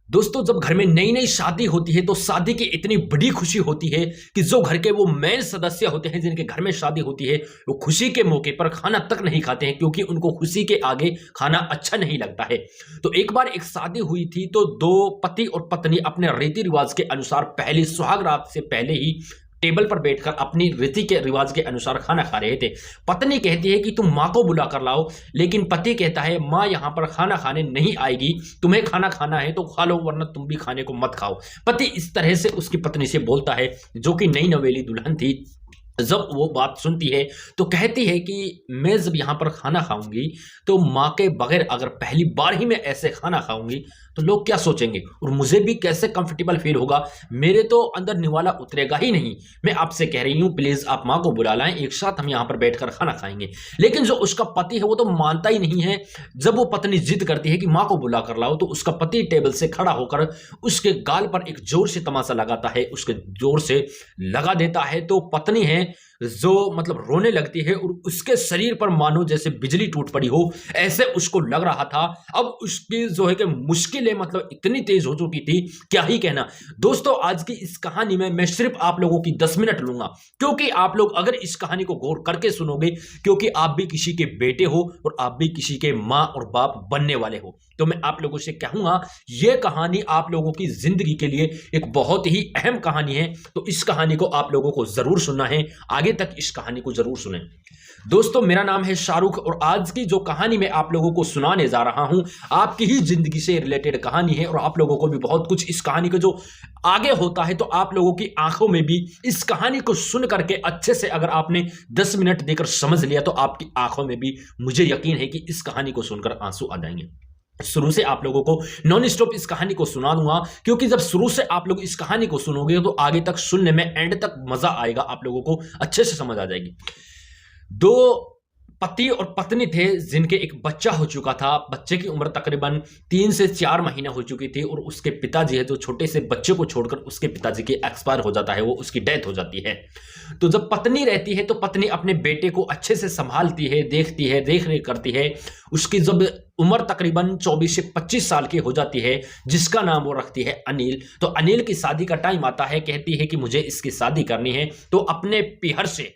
दोस्तों, जब घर में नई नई शादी होती है तो शादी की इतनी बड़ी खुशी होती है कि जो घर के वो मेन सदस्य होते हैं जिनके घर में शादी होती है वो खुशी के मौके पर खाना तक नहीं खाते हैं क्योंकि उनको खुशी के आगे खाना अच्छा नहीं लगता है। तो एक बार एक शादी हुई थी तो दो पति और पत्नी अपने रीति रिवाज के अनुसार पहली सुहाग रात से पहले ही टेबल पर बैठकर अपनी रीति के रिवाज के अनुसार खाना खा रहे थे। पत्नी कहती है कि तुम माँ को बुला कर लाओ, लेकिन पति कहता है माँ यहाँ पर खाना खाने नहीं आएगी, तुम्हें खाना खाना है तो खा लो वरना तुम भी खाने को मत खाओ। पति इस तरह से उसकी पत्नी से बोलता है, जो कि नई नवेली दुल्हन थी। जब वो बात सुनती है तो कहती है कि मैं जब यहाँ पर खाना खाऊंगी तो माँ के बगैर अगर पहली बार ही मैं ऐसे खाना खाऊंगी तो लोग क्या सोचेंगे और मुझे भी कैसे कंफर्टेबल फील होगा, मेरे तो अंदर निवाला उतरेगा ही नहीं। मैं आपसे कह रही हूँ प्लीज आप माँ को बुला लाएं, एक साथ हम यहाँ पर बैठकर खाना खाएंगे। लेकिन जो उसका पति है वो तो मानता ही नहीं है। जब वो पत्नी जिद करती है कि माँ को बुला कर लाओ तो उसका पति टेबल से खड़ा होकर उसके गाल पर एक जोर से तमाचा लगाता है, उसके जोर से लगा देता है। तो पत्नी है जो मतलब रोने लगती है और उसके शरीर पर मानो जैसे बिजली टूट पड़ी हो ऐसे उसको लग रहा था। अब उसकी जो है कि मुश्किलें मतलब इतनी तेज हो चुकी थी, क्या ही कहना। दोस्तों, आज की इस कहानी में मैं सिर्फ आप लोगों की 10 मिनट लूंगा क्योंकि आप लोग अगर इस कहानी को गौर करके सुनोगे, क्योंकि आप भी किसी के बेटे हो और आप भी किसी के माँ और बाप बनने वाले हो, तो मैं आप लोगों से कहूंगा यह कहानी आप लोगों की जिंदगी के लिए एक बहुत ही अहम कहानी है। तो इस कहानी को आप लोगों को जरूर सुनना है, आगे तक इस कहानी को जरूर सुनें। दोस्तों, मेरा नाम है शाहरुख और आज की जो कहानी मैं आप लोगों को सुनाने जा रहा हूं आपकी ही जिंदगी से रिलेटेड कहानी है और आप लोगों को भी बहुत कुछ इस कहानी का जो आगे होता है तो आप लोगों की आंखों में भी इस कहानी को सुन करके अच्छे से अगर आपने 10 मिनट देकर समझ लिया तो आपकी आंखों में भी मुझे यकीन है कि इस कहानी को सुनकर आंसू आ जाएंगे। शुरू से आप लोगों को नॉन स्टॉप इस कहानी को सुना दूंगा क्योंकि जब शुरू से आप लोग इस कहानी को सुनोगे तो आगे तक सुनने में एंड तक मजा आएगा, आप लोगों को अच्छे से समझ आ जाएगी। दो पति और पत्नी थे जिनके एक बच्चा हो चुका था। बच्चे की उम्र तकरीबन 3 से 4 महीने हो चुकी थी और उसके पिताजी है जो छोटे से बच्चे को छोड़कर उसके पिताजी के एक्सपायर हो जाता है, वो उसकी डेथ हो जाती है। तो जब पत्नी रहती है तो पत्नी अपने बेटे को अच्छे से संभालती है, देखती है, देख रेख करती है। उसकी जब उम्र तकरीबन 24 से 25 साल की हो जाती है जिसका नाम वो रखती है अनिल। तो अनिल की शादी का टाइम आता है, कहती है कि मुझे इसकी शादी करनी है। तो अपने पिहर से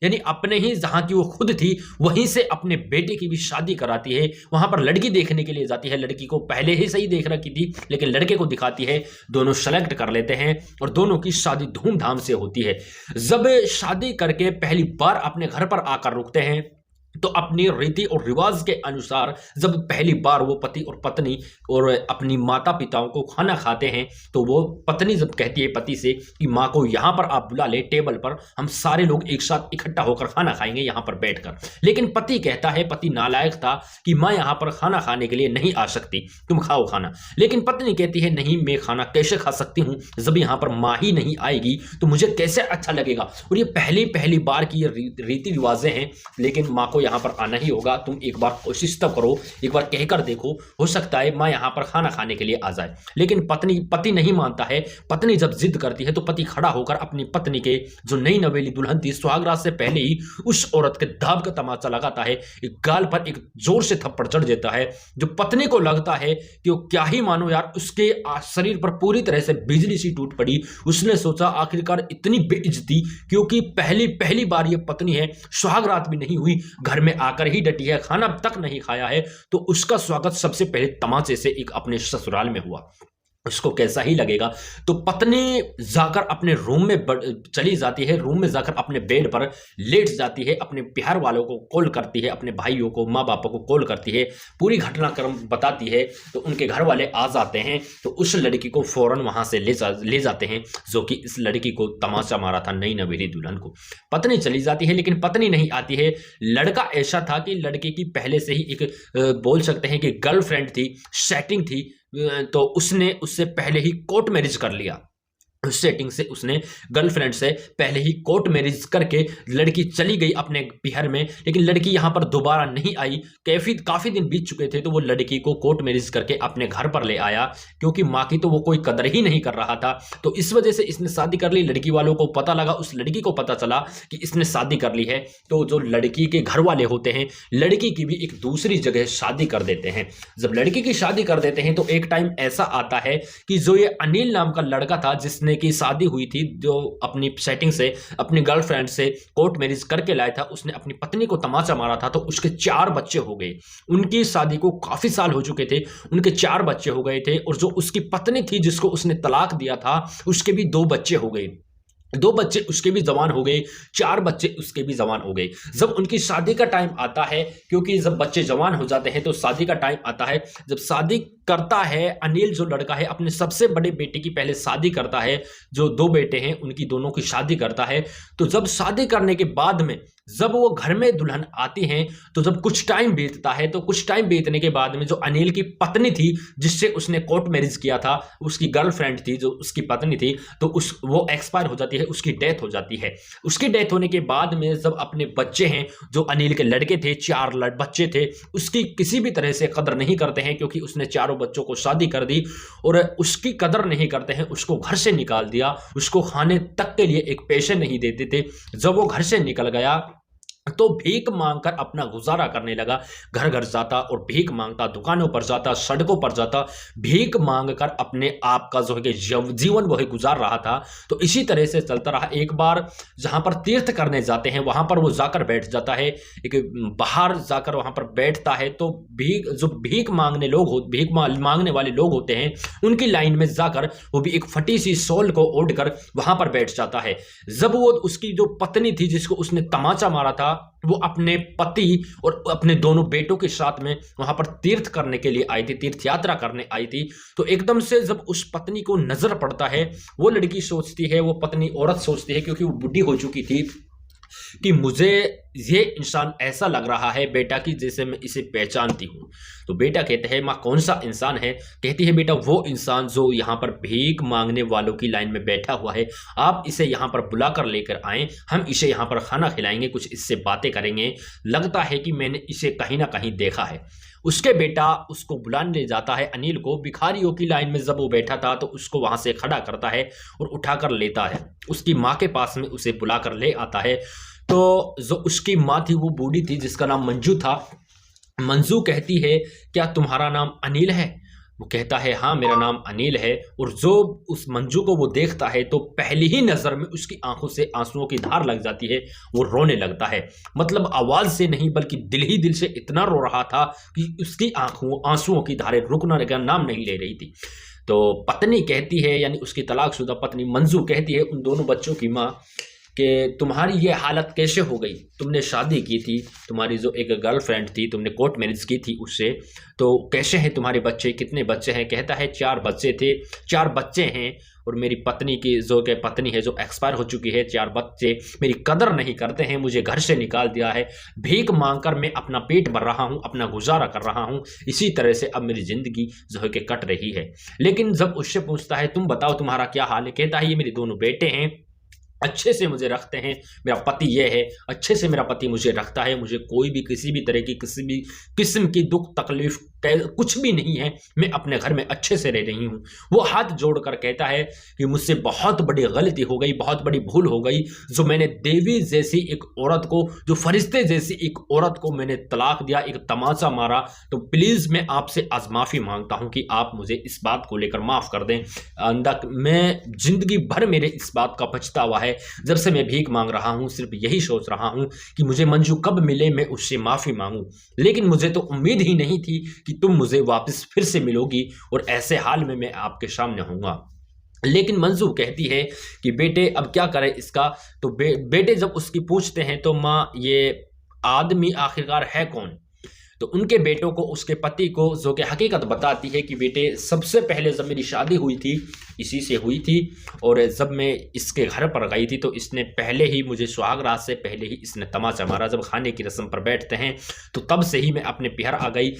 यानी अपने ही जहां की वो खुद थी वहीं से अपने बेटे की भी शादी कराती है। वहां पर लड़की देखने के लिए जाती है, लड़की को पहले ही सही देख रखी थी लेकिन लड़के को दिखाती है, दोनों सेलेक्ट कर लेते हैं और दोनों की शादी धूमधाम से होती है। जब शादी करके पहली बार अपने घर पर आकर रुकते हैं तो अपनी रीति और रिवाज के अनुसार जब पहली बार वो पति और पत्नी और अपनी माता पिताओं को खाना खाते हैं तो वो पत्नी जब कहती है पति से कि माँ को यहाँ पर आप बुला ले, टेबल पर हम सारे लोग एक साथ इकट्ठा होकर खाना खाएंगे यहाँ पर बैठकर। लेकिन पति कहता है, पति नालायक था, कि माँ यहाँ पर खाना खाने के लिए नहीं आ सकती, तुम खाओ खाना। लेकिन पत्नी कहती है नहीं, मैं खाना कैसे खा सकती हूँ जब यहाँ पर माँ ही नहीं आएगी तो मुझे कैसे अच्छा लगेगा। और ये पहली बार की रीति रिवाजें हैं लेकिन माँ को यहाँ पर आना ही होगा, तुम एक बार कोशिश तो करो, एक बार कहकर देखो, हो सकता है माँ यहाँ पर खाना खाने के लिए आ जाए। लेकिन पति नहीं मानता है। पत्नी जब जिद करती है तो पति खड़ा होकर अपनी पत्नी के जो नई नवेली दुल्हन थी सुहागरात से पहले ही उस औरत के दाब का तमाचा लगाता है, एक गाल पर एक जोर से थप्पड़ चढ़ देता है। जो पत्नी को लगता है कि वो क्या ही मानो यार, उसके शरीर पर पूरी तरह से बिजली सी टूट पड़ी। उसने सोचा आखिरकार इतनी बेइज्जती, क्योंकि पहली बार ये पत्नी है, सुहागरात भी नहीं हुई, घर में आकर ही डटी है, खाना तक नहीं खाया है, तो उसका स्वागत सबसे पहले तमाचे से एक अपने ससुराल में हुआ। उसको कैसा ही लगेगा। तो पत्नी जाकर अपने रूम में चली जाती है, रूम में जाकर अपने बेड पर लेट जाती है, अपने बिहार वालों को कॉल करती है, अपने भाइयों को, माँ बापों को कॉल करती है, पूरी घटनाक्रम बताती है। तो उनके घर वाले आ जाते हैं तो उस लड़की को फौरन वहां से ले जाते हैं जो कि इस लड़की को तमाचा मारा था नई नवेली दुल्हन को। पत्नी चली जाती है लेकिन पत्नी नहीं आती है। लड़का ऐसा था कि लड़के की पहले से ही एक बोल सकते हैं कि गर्लफ्रेंड थी, सेटिंग थी, तो उसने उससे पहले ही कोर्ट मैरिज कर लिया। उस सेटिंग से उसने गर्लफ्रेंड से पहले ही कोर्ट मैरिज करके लड़की चली गई अपने बिहार में, लेकिन लड़की यहाँ पर दोबारा नहीं आई। काफ़ी दिन बीत चुके थे, तो वो लड़की को कोर्ट मैरिज करके अपने घर पर ले आया, क्योंकि माँ की तो वो कोई कदर ही नहीं कर रहा था। तो इस वजह से इसने शादी कर ली। लड़की वालों को पता लगा, उस लड़की को पता चला कि इसने शादी कर ली है, तो जो लड़की के घर वाले होते हैं, लड़की की भी एक दूसरी जगह शादी कर देते हैं। जब लड़की की शादी कर देते हैं तो एक टाइम ऐसा आता है कि जो ये अनिल नाम का लड़का था, जिसने की शादी हुई थी, जो अपनी सेटिंग से अपनी गर्लफ्रेंड से कोर्ट मैरिज करके लाया था, उसने अपनी पत्नी को तमाचा मारा था, तो उसके 4 बच्चे हो गए। उनकी शादी को काफी साल हो चुके थे, उनके 4 बच्चे हो गए थे, और जो उसकी पत्नी थी जिसको उसने तलाक दिया था, उसके भी 2 बच्चे हो गए। 2 बच्चे उसके भी जवान हो गए, 4 बच्चे उसके भी जवान हो गए। जब उनकी शादी का टाइम आता है, क्योंकि जब बच्चे जवान हो जाते हैं तो शादी का टाइम आता है। जब शादी करता है अनिल, जो लड़का है, अपने सबसे बड़े बेटे की पहले शादी करता है। जो 2 बेटे हैं उनकी दोनों की शादी करता है। तो जब शादी करने के बाद में जब वो घर में दुल्हन आती हैं, तो जब कुछ टाइम बीतता है, तो कुछ टाइम बीतने के बाद में जो अनिल की पत्नी थी, जिससे उसने कोर्ट मैरिज किया था, उसकी गर्लफ्रेंड थी, जो उसकी पत्नी थी, तो वो एक्सपायर हो जाती है, उसकी डेथ हो जाती है। उसकी डेथ होने के बाद में जब अपने बच्चे हैं, जो अनिल के लड़के थे, 4 बच्चे थे, उसकी किसी भी तरह से कदर नहीं करते हैं, क्योंकि उसने 4 बच्चों को शादी कर दी और उसकी कदर नहीं करते हैं। उसको घर से निकाल दिया, उसको खाने तक के लिए एक पैसे नहीं देते थे। जब वो घर से निकल गया तो भीख मांगकर अपना गुजारा करने लगा। घर घर जाता और भीख मांगता, दुकानों पर जाता, सड़कों पर जाता, भीख मांगकर अपने आप का जो है जीवन वो है गुजार रहा था। तो इसी तरह से चलता रहा। एक बार जहां पर तीर्थ करने जाते हैं, वहां पर वो जाकर बैठ जाता है, एक बाहर जाकर वहां पर बैठता है। तो भीख मांगने वाले लोग होते हैं, उनकी लाइन में जाकर वो भी एक फटी सी शॉल को ओढ़कर वहां पर बैठ जाता है। जब वो उसकी जो पत्नी थी, जिसको उसने तमाचा मारा था, वो अपने पति और अपने दोनों बेटों के साथ में वहां पर तीर्थ करने के लिए आई थी, तीर्थ यात्रा करने आई थी। तो एकदम से जब उस पत्नी को नजर पड़ता है, वो लड़की सोचती है, वो पत्नी औरत सोचती है, क्योंकि वो बुढ़ी हो चुकी थी, कि मुझे ये इंसान ऐसा लग रहा है बेटा कि जैसे मैं इसे पहचानती हूँ। तो बेटा कहते हैं, माँ कौन सा इंसान है? कहती है, बेटा वो इंसान जो यहाँ पर भीख मांगने वालों की लाइन में बैठा हुआ है, आप इसे यहाँ पर बुलाकर लेकर आएं, हम इसे यहाँ पर खाना खिलाएंगे, कुछ इससे बातें करेंगे, लगता है कि मैंने इसे कहीं ना कहीं देखा है। उसके बेटा उसको बुलाने ले जाता है अनिल को। भिखारियों की लाइन में जब वो बैठा था, तो उसको वहां से खड़ा करता है और उठाकर लेता है, उसकी माँ के पास में उसे बुलाकर ले आता है। तो जो उसकी माँ थी वो बूढ़ी थी, जिसका नाम मंजू था। मंजू कहती है, क्या तुम्हारा नाम अनिल है? वो कहता है, हाँ मेरा नाम अनिल है। और जो उस मंजू को वो देखता है, तो पहली ही नज़र में उसकी आंखों से आंसुओं की धार लग जाती है, वो रोने लगता है। मतलब आवाज़ से नहीं, बल्कि दिल ही दिल से इतना रो रहा था कि उसकी आंसुओं की धारें रुकने का नाम नहीं ले रही थी। तो पत्नी कहती है, यानी उसकी तलाकशुदा पत्नी मंजू कहती है उन दोनों बच्चों की माँ, कि तुम्हारी ये हालत कैसे हो गई? तुमने शादी की थी, तुम्हारी जो एक गर्लफ्रेंड थी, तुमने कोर्ट मैरिज की थी उससे, तो कैसे हैं तुम्हारे बच्चे? कितने बच्चे हैं? कहता है, 4 बच्चे थे, 4 बच्चे हैं, और मेरी पत्नी की जो कि पत्नी है जो एक्सपायर हो चुकी है, 4 बच्चे मेरी कदर नहीं करते हैं, मुझे घर से निकाल दिया है, भीख मांगकर मैं अपना पेट भर रहा हूँ, अपना गुजारा कर रहा हूँ, इसी तरह से अब मेरी ज़िंदगी जो है कि कट रही है। लेकिन जब उससे पूछता है, तुम बताओ तुम्हारा क्या हाल है? कहता है, ये मेरे दोनों बेटे हैं, अच्छे से मुझे रखते हैं, मेरा पति ये है, अच्छे से मेरा पति मुझे रखता है, मुझे कोई भी किसी भी तरह की किसी भी किस्म की दुख तकलीफ कुछ भी नहीं है, मैं अपने घर में अच्छे से रह रही हूँ। वो हाथ जोड़कर कहता है कि मुझसे बहुत बड़ी गलती हो गई, बहुत बड़ी भूल हो गई, जो मैंने देवी जैसी एक औरत को, जो फरिश्ते जैसी एक औरत को मैंने तलाक दिया, एक तमाचा मारा। तो प्लीज़ मैं आपसे आज माफ़ी मांगता हूँ कि आप मुझे इस बात को लेकर माफ़ कर दें। अंदर मैं जिंदगी भर मेरे इस बात का पछतावा है, जब से मैं भीख मांग रहा हूँ, सिर्फ यही सोच रहा हूँ कि मुझे मंजू कब मिले, मैं उससे माफ़ी मांगूं। लेकिन मुझे तो उम्मीद ही नहीं थी कि तुम मुझे वापस फिर से मिलोगी और ऐसे हाल में मैं आपके सामने होऊंगा। लेकिन मंजू कहती है कि बेटे अब क्या करें इसका? तो बेटे जब उसकी पूछते हैं, तो माँ ये आदमी आखिरकार है कौन? तो उनके बेटों को, उसके पति को जो कि हकीकत बताती है कि बेटे सबसे पहले जब मेरी शादी हुई थी, इसी से हुई थी। और जब मैं इसके घर पर गई थी तो इसने पहले ही मुझे सुहाग रात से पहले ही इसने तमाचा मारा। जब खाने की रस्म पर बैठते हैं तो तब से ही मैं अपने पिहर आ गई।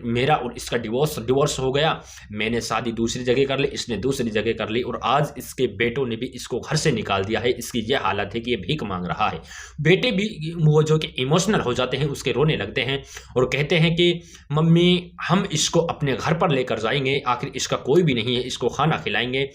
मेरा और इसका डिवोर्स हो गया। मैंने शादी दूसरी जगह कर ली, इसने दूसरी जगह कर ली, और आज इसके बेटों ने भी इसको घर से निकाल दिया है। इसकी यह हालत है कि ये भीख मांग रहा है। बेटे भी वो जो कि इमोशनल हो जाते हैं, उसके रोने लगते हैं और कहते हैं कि मम्मी हम इसको अपने घर पर लेकर जाएंगे, आखिर इसका कोई भी नहीं है, इसको खाना खिलाएंगे,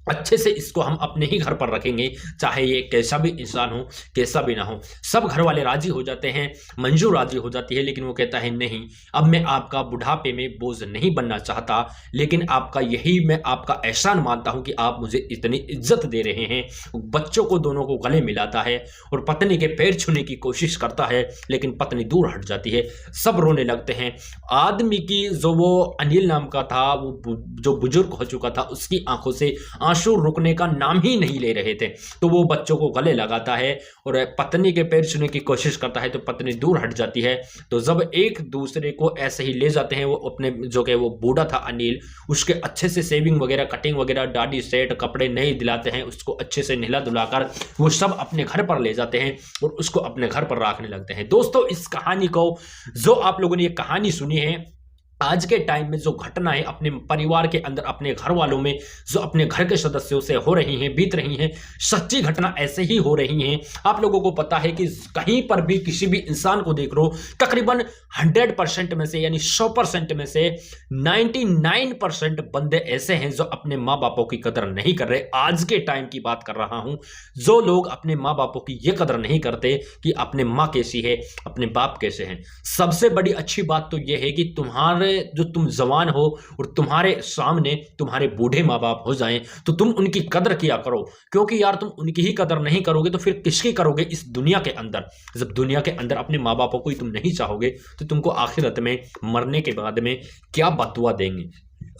अच्छे से इसको हम अपने ही घर पर रखेंगे, चाहे ये कैसा भी इंसान हो, कैसा भी ना हो। सब घर वाले राजी हो जाते हैं, मंजू राजी हो जाती है, लेकिन वो कहता है नहीं, अब मैं आपका बुढ़ापे में बोझ नहीं बनना चाहता, लेकिन मैं आपका एहसान मानता हूं कि आप मुझे इतनी इज्जत दे रहे हैं। बच्चों को दोनों को गले मिलाता है और पत्नी के पैर छूने की कोशिश करता है, लेकिन पत्नी दूर हट जाती है। सब रोने लगते हैं। आदमी की जो वो अनिल नाम का था, वो जो बुजुर्ग हो चुका था, उसकी आंखों से आंसू रुकने का नाम ही नहीं ले रहे थे। तो वो बच्चों को गले लगाता है और पत्नी के पैर छूने की कोशिश करता है, तो पत्नी दूर हट जाती है। तो जब एक दूसरे को ऐसे ही ले जाते हैं, वो अपने जो कि वो बूढ़ा था अनिल, उसके अच्छे से सेविंग वगैरह, कटिंग वगैरह, दाढ़ी सेट, कपड़े नए दिलाते हैं, उसको अच्छे से नहला धुलाकर वो सब अपने घर पर ले जाते हैं और उसको अपने घर पर रखने लगते हैं। दोस्तों, इस कहानी को जो आप लोगों ने ये कहानी सुनी है, आज के टाइम में जो घटनाएं अपने परिवार के अंदर, अपने घर वालों में, जो अपने घर के सदस्यों से हो रही हैं, बीत रही हैं, सच्ची घटना ऐसे ही हो रही हैं। आप लोगों को पता है कि कहीं पर भी किसी भी इंसान को देख लो, तकरीबन 100% में से, यानी 100% में से 99% बंदे ऐसे हैं जो अपने माँ बापों की कदर नहीं कर रहे। आज के टाइम की बात कर रहा हूं, जो लोग अपने माँ बापों की ये कदर नहीं करते कि अपने माँ कैसी है, अपने बाप कैसे हैं। सबसे बड़ी अच्छी बात तो यह है कि जो तुम जवान हो और तुम्हारे सामने तुम्हारे बूढ़े माँ बाप हो जाएं, तो तुम उनकी कदर किया करो, क्योंकि यार तुम उनकी ही कदर नहीं करोगे तो फिर किसकी करोगे इस दुनिया के अंदर। जब दुनिया के अंदर अपने माँ बापों को ही तुम नहीं चाहोगे तो तुमको आखिरत में मरने के बाद में क्या बददुआ देंगे।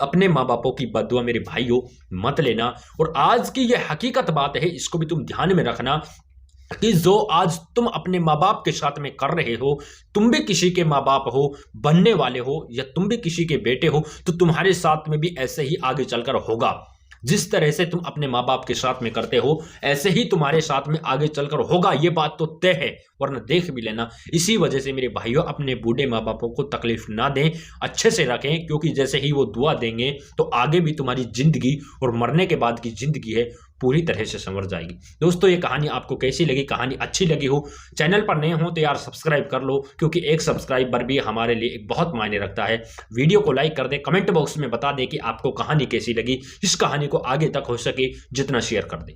अपने माँ बापों की बददुआ मेरे भाइयों मत लेना। और आज की यह हकीकत बात है, इसको भी तुम ध्यान में रखना कि जो आज तुम अपने माँ बाप के साथ में कर रहे हो, तुम भी किसी के माँ बाप हो, बनने वाले हो, या तुम भी किसी के बेटे हो, तो तुम्हारे साथ में भी ऐसे ही आगे चलकर होगा। जिस तरह से तुम अपने माँ बाप के साथ में करते हो, ऐसे ही तुम्हारे साथ में आगे चलकर होगा, ये बात तो तय है, वरना देख भी लेना। इसी वजह से मेरे भाइयों, अपने बूढ़े माँ बापों को तकलीफ ना दें, अच्छे से रखें, क्योंकि जैसे ही वो दुआ देंगे तो आगे भी तुम्हारी जिंदगी और मरने के बाद की जिंदगी है पूरी तरह से संवर जाएगी। दोस्तों, ये कहानी आपको कैसी लगी? कहानी अच्छी लगी हो, चैनल पर नए हो तो यार सब्सक्राइब कर लो, क्योंकि एक सब्सक्राइबर भी हमारे लिए एक बहुत मायने रखता है। वीडियो को लाइक कर दे, कमेंट बॉक्स में बता दे कि आपको कहानी कैसी लगी। इस कहानी को आगे तक हो सके जितना शेयर कर दे।